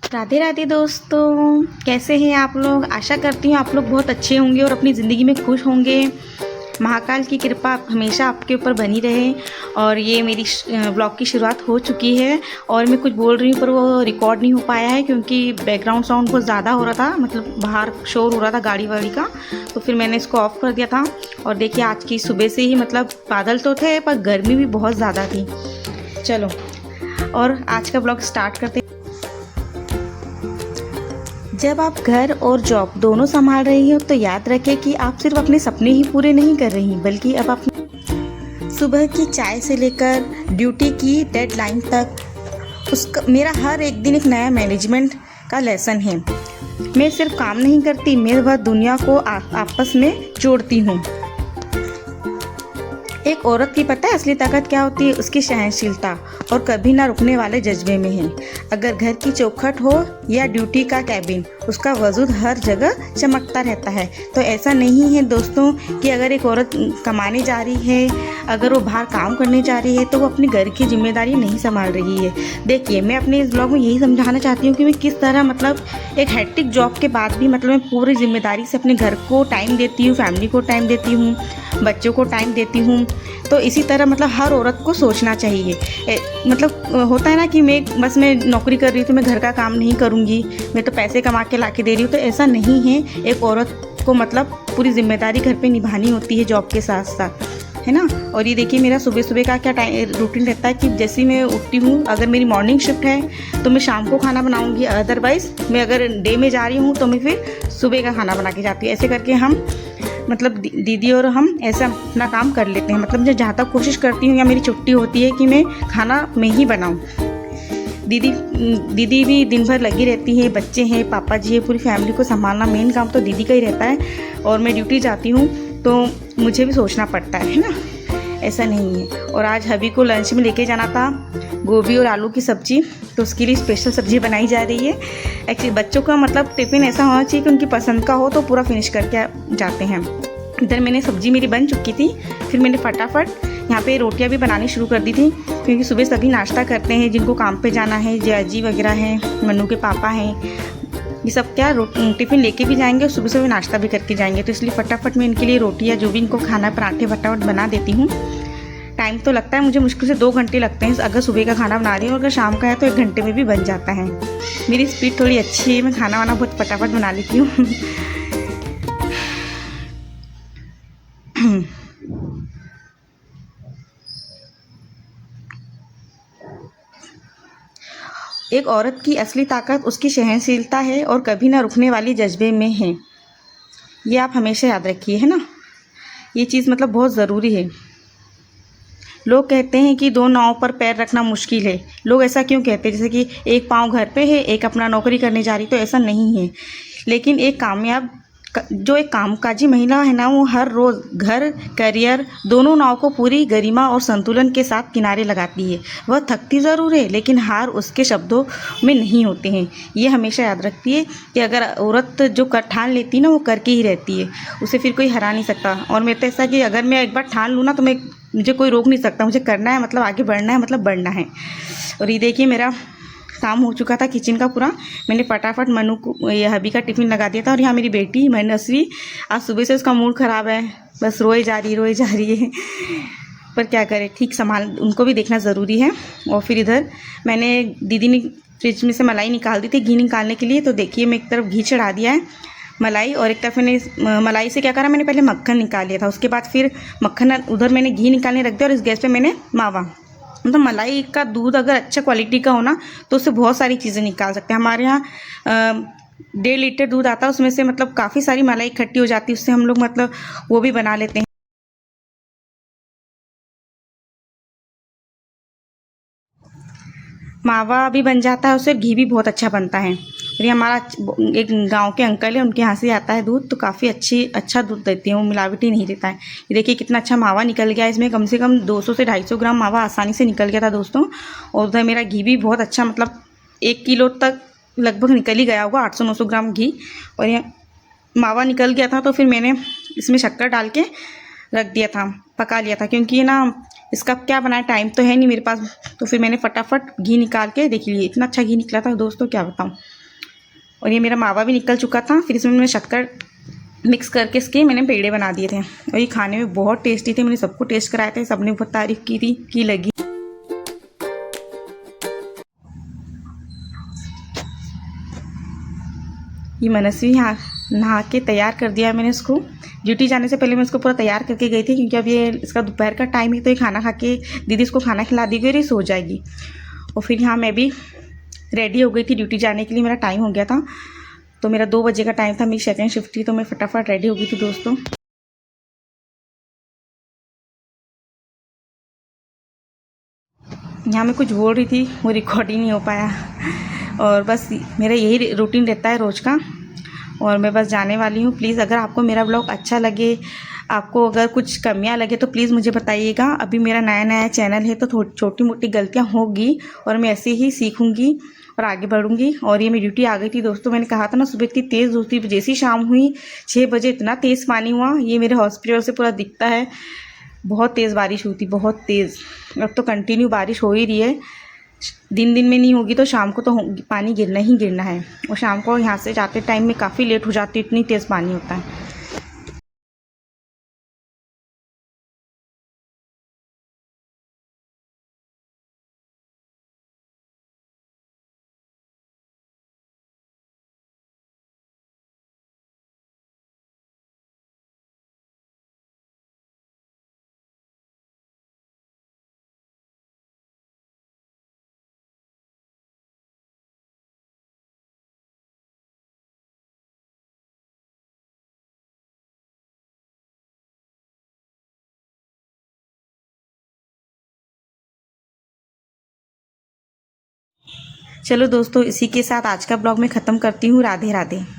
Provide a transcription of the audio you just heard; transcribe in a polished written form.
राधे राधे दोस्तों, कैसे हैं आप लोग। आशा करती हूँ आप लोग बहुत अच्छे होंगे और अपनी ज़िंदगी में खुश होंगे। महाकाल की कृपा हमेशा आपके ऊपर बनी रहे। और ये मेरी ब्लॉग की शुरुआत हो चुकी है और मैं कुछ बोल रही हूँ पर वो रिकॉर्ड नहीं हो पाया है क्योंकि बैकग्राउंड साउंड बहुत ज़्यादा हो रहा था, मतलब बाहर शोर हो रहा था गाड़ी वाड़ी का। तो फिर मैंने इसको ऑफ़ कर दिया था। और देखिए आज की सुबह से ही मतलब बादल तो थे पर गर्मी भी बहुत ज़्यादा थी। चलो और आज का ब्लॉग स्टार्ट करते। जब आप घर और जॉब दोनों संभाल रही हो तो याद रखें कि आप सिर्फ अपने सपने ही पूरे नहीं कर रही बल्कि अब अपने सुबह की चाय से लेकर ड्यूटी की डेडलाइन तक उसका मेरा हर एक दिन एक नया मैनेजमेंट का लेसन है। मैं सिर्फ काम नहीं करती, मैं वह दुनिया को आपस में जोड़ती हूँ। एक औरत की पता है असली ताकत क्या होती है? उसकी सहनशीलता और कभी ना रुकने वाले जज्बे में है। अगर घर की चौखट हो या ड्यूटी का कैबिन, उसका वजूद हर जगह चमकता रहता है। तो ऐसा नहीं है दोस्तों कि अगर एक औरत कमाने जा रही है, अगर वो बाहर काम करने जा रही है तो वो अपने घर की जिम्मेदारी नहीं संभाल रही है। देखिए मैं अपने इस ब्लॉग में यही समझाना चाहती हूँ कि मैं किस तरह मतलब एक हेक्टिक जॉब के बाद भी मतलब मैं पूरी जिम्मेदारी से अपने घर को टाइम देती हूँ, फैमिली को टाइम देती हूँ, बच्चों को टाइम देती हूँ। तो इसी तरह मतलब हर औरत को सोचना चाहिए। मतलब होता है ना कि मैं नौकरी कर रही हूँ तो मैं घर का काम नहीं करूँगी, मैं तो पैसे कमा के ला के दे रही हूँ। तो ऐसा नहीं है, एक औरत को मतलब पूरी जिम्मेदारी घर पे निभानी होती है जॉब के साथ साथ, है ना। और ये देखिए मेरा सुबह सुबह का क्या रूटीन रहता है कि जैसे मैं उठती हूँ, अगर मेरी मॉर्निंग शिफ्ट है तो मैं शाम को खाना बनाऊँगी, अदरवाइज़ मैं अगर डे में जा रही हूँ तो मैं फिर सुबह का खाना बना के जाती हूँ। ऐसे करके हम मतलब दीदी और हम ऐसा अपना काम कर लेते हैं। मतलब मैं जहाँ तक कोशिश करती हूँ या मेरी छुट्टी होती है कि मैं खाना मैं ही बनाऊँ। दीदी भी दिन भर लगी रहती है, बच्चे हैं, पापा जी है, पूरी फैमिली को संभालना मेन काम तो दीदी का ही रहता है। और मैं ड्यूटी जाती हूँ तो मुझे भी सोचना पड़ता है ना, ऐसा नहीं है। और आज हबी को लंच में लेके जाना था गोभी और आलू की सब्ज़ी, तो उसके लिए स्पेशल सब्ज़ी बनाई जा रही है। एक्चुअली बच्चों का मतलब टिफ़िन ऐसा होना चाहिए कि उनकी पसंद का हो तो पूरा फिनिश करके जाते हैं। इधर मैंने सब्ज़ी मेरी बन चुकी थी, फिर मैंने फटाफट यहाँ पे रोटियाँ भी बनानी शुरू कर दी थी क्योंकि सुबह सभी नाश्ता करते हैं जिनको काम पे जाना है। जयाजी वगैरह हैं, मन्नू के पापा हैं, ये सब क्या टिफ़िन लेके भी जाएंगे और सुबह सुबह नाश्ता भी करके जाएंगे। तो इसलिए फटाफट मैं इनके लिए रोटियाँ जो भी इनको खाना पराठे फटाफट बना देती हूँ। टाइम तो लगता है मुझे, मुश्किल से 2 घंटे लगते हैं अगर सुबह का खाना बना रही हूँ। अगर शाम का है तो 1 घंटे में भी बन जाता है। मेरी स्पीड थोड़ी अच्छी है, मैं खाना वाना बहुत फटाफट बना लेती हूँ। एक औरत की असली ताकत उसकी सहनशीलता है और कभी ना रुकने वाली जज्बे में है। ये आप हमेशा याद रखिए, है ना। ये चीज़ मतलब बहुत ज़रूरी है। लोग कहते हैं कि 2 नाव पर पैर रखना मुश्किल है। लोग ऐसा क्यों कहते हैं? जैसे कि एक पाँव घर पे है, एक अपना नौकरी करने जा रही, तो ऐसा नहीं है। लेकिन जो एक कामकाजी महिला है ना, वो हर रोज़ घर करियर दोनों नाव को पूरी गरिमा और संतुलन के साथ किनारे लगाती है। वह थकती ज़रूर है लेकिन हार उसके शब्दों में नहीं होते हैं। ये हमेशा याद रखती है कि अगर औरत जो ठान लेती है ना, वो करके ही रहती है, उसे फिर कोई हरा नहीं सकता। और मैं तो ऐसा कि अगर मैं एक बार ठान लूँ ना तो मुझे कोई रोक नहीं सकता। मुझे करना है, मतलब आगे बढ़ना है, मतलब बढ़ना है। और ये देखिए मेरा काम हो चुका था किचन का पूरा। मैंने फटाफट मनु को ये हबी का टिफ़िन लगा दिया था। और यहाँ मेरी बेटी मनस्वी, आज सुबह से उसका मूड ख़राब है, बस रोए जा रही है। पर क्या करें, ठीक संभाल उनको भी देखना ज़रूरी है। और फिर इधर मैंने दीदी ने फ्रिज में से मलाई निकाल दी थी घी निकालने के लिए। तो देखिए मैं एक तरफ घी चढ़ा दिया है मलाई, और एक तरफ मैंने मलाई से क्या करा, मैंने पहले मक्खन निकाल लिया था, उसके बाद फिर मक्खन उधर मैंने घी निकालने रख दिया। और इस गैस पे मैंने मावा, मतलब मलाई का दूध अगर अच्छा क्वालिटी का हो ना तो उससे बहुत सारी चीज़ें निकाल सकते हैं। हमारे यहाँ 1.5 लीटर दूध आता है, उसमें से मतलब काफ़ी सारी मलाई इकट्ठी हो जाती है, उससे हम लोग मतलब वो भी बना लेते हैं। मावा भी बन जाता है, उससे घी भी बहुत अच्छा बनता है। और ये हमारा एक गांव के अंकल है, उनके यहाँ से आता है दूध, तो काफ़ी अच्छा दूध देती है, वो मिलावटी नहीं देता है। ये देखिए कितना अच्छा मावा निकल गया, इसमें कम से कम 200 से 250 ग्राम मावा आसानी से निकल गया था दोस्तों। और उधर मेरा घी भी बहुत अच्छा, मतलब 1 किलो तक लगभग निकल ही गया होगा, 800-900 ग्राम घी। और ये मावा निकल गया था तो फिर मैंने इसमें शक्कर डाल के रख दिया था, पका लिया था, क्योंकि ना इसका क्या बनाया, टाइम तो है नहीं मेरे पास। तो फिर मैंने फटाफट घी निकाल के देख लिए, इतना अच्छा घी निकला था दोस्तों, क्या बताऊँ। और ये मेरा मावा भी निकल चुका था। फिर इसमें मैंने शक्कर मिक्स करके इसके मैंने पेड़े बना दिए थे और ये खाने में बहुत टेस्टी थे। मैंने सबको टेस्ट कराए थे, सबने बहुत तारीफ़ की थी कि लगी। ये मनस्वी यहाँ नहा के तैयार कर दिया मैंने इसको। ड्यूटी जाने से पहले मैं इसको पूरा तैयार करके गई थी, क्योंकि अब ये इसका दोपहर का टाइम है, तो ये खाना खा के दीदी इसको खाना खिला देगी और ये सो जाएगी। और फिर यहाँ मैं भी रेडी हो गई थी ड्यूटी जाने के लिए, मेरा टाइम हो गया था। तो मेरा 2 बजे का टाइम था, मेरी सेकंड शिफ्ट थी, तो मैं फटाफट रेडी हो गई थी दोस्तों। यहाँ मैं कुछ बोल रही थी, वो रिकॉर्ड ही नहीं हो पाया। और बस मेरा यही रूटीन रहता है रोज़ का। और मैं बस जाने वाली हूँ। प्लीज़ अगर आपको मेरा ब्लॉग अच्छा लगे, आपको अगर कुछ कमियाँ लगे तो प्लीज़ मुझे बताइएगा। अभी मेरा नया नया चैनल है, तो थोड़ी छोटी मोटी गलतियाँ होगी और मैं ऐसे ही सीखूँगी और आगे बढ़ूँगी। और ये मेरी ड्यूटी आ गई थी दोस्तों। मैंने कहा था ना सुबह इतनी तेज़ धूप थी, जैसी शाम हुई 6 बजे इतना तेज़ पानी हुआ, ये मेरे हॉस्पिटल से पूरा दिखता है। बहुत तेज़ बारिश हुई थी, बहुत तेज़। अब तो कंटिन्यू बारिश हो ही रही है। दिन दिन में नहीं होगी तो शाम को तो पानी गिरना ही गिरना है। और शाम को यहाँ से जाते टाइम में काफ़ी लेट हो जाती है, इतनी तेज़ पानी होता है। चलो दोस्तों, इसी के साथ आज का ब्लॉग मैं ख़त्म करती हूँ। राधे राधे।